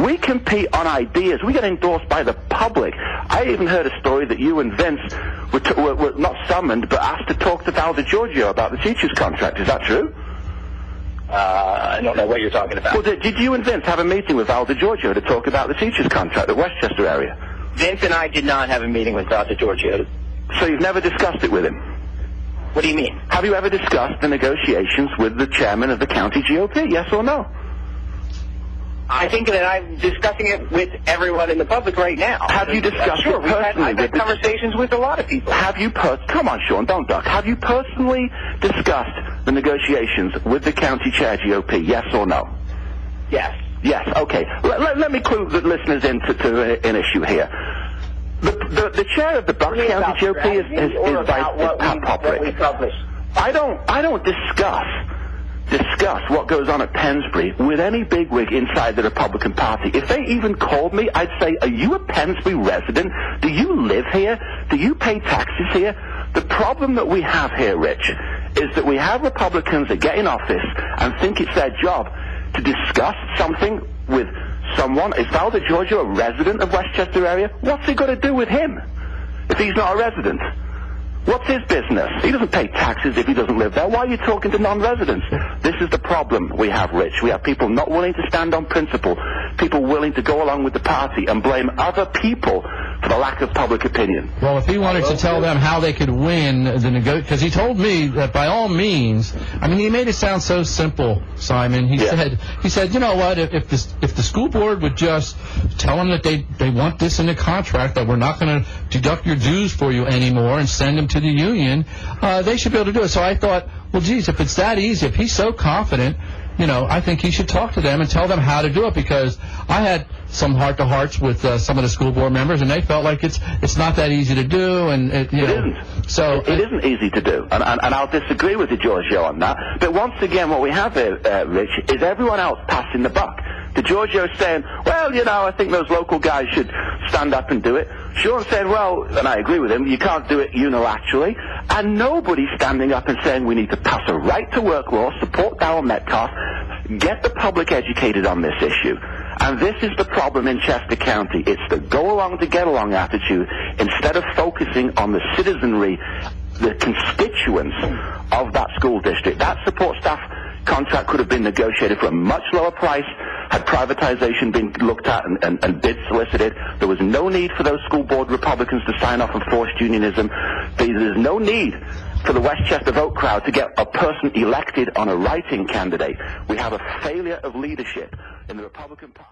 We compete on ideas. We get endorsed by the public. I even heard a story that you and Vince were not summoned, but asked to talk to Val DiGiorgio about the teacher's contract. Is that true? I don't know what you're talking about. Well, did you and Vince have a meeting with Val DiGiorgio to talk about the teacher's contract at Westchester area? Vince and I did not have a meeting with Val DiGiorgio. So you've never discussed it with him? What do you mean? Have you ever discussed the negotiations with the chairman of the county GOP, yes or no? I think that I'm discussing it with everyone in the public right now. Have you discussed it personally? I've had conversations with a lot of people. Have you come on, Sean, don't duck. Have you personally discussed the negotiations with the county chair GOP, yes or no? Yes. Yes, okay. Let me clue the listeners into an issue here. The chair of the Bucks County GOP is Pat Poprick. I don't discuss what goes on at Pensbury with any bigwig inside the Republican Party. If they even called me, I'd say, are you a Pensbury resident? Do you live here? Do you pay taxes here? The problem that we have here, Rich, is that we have Republicans that get in office and think it's their job to discuss something with someone. Is Val DiGiorgio a resident of Westchester area? What's he got to do with him if he's not a resident? What's his business? He doesn't pay taxes if he doesn't live there. Why are you talking to non-residents? This is the problem we have, Rich. We have people not willing to stand on principle, people willing to go along with the party and blame other people for the lack of public opinion. Well, if he wanted to tell them how they could win the because he told me that by all means, I mean, he made it sound so simple, Simon. He said, you know what, if the school board would just tell them that they want this in the contract, that we're not going to deduct your dues for you anymore and send them to the union, they should be able to do it. So I thought, well, geez, if it's that easy, if he's so confident, you know, I think he should talk to them and tell them how to do it, because I had some heart-to-hearts with some of the school board members, and they felt like it's not that easy to do, and it isn't. So it isn't easy to do, and I'll disagree with DiGiorgio on that. But once again, what we have here, Rich, is everyone else passing the buck. DiGiorgio saying, well, you know, I think those local guys should stand up and do it. Sean saying, well, and I agree with him, you can't do it unilaterally. And nobody's standing up and saying we need to pass a right-to-work law, support Darrell Metcalf, get the public educated on this issue. And this is the problem in Chester County. It's the go-along-to-get-along attitude instead of focusing on the citizenry, the constituents of that school district. That support staff contract could have been negotiated for a much lower price had privatization been looked at and bids solicited. There was no need for those school board Republicans to sign off on forced unionism. There's no need for the Westchester vote crowd to get a person elected on a writing candidate. We have a failure of leadership in the Republican Party.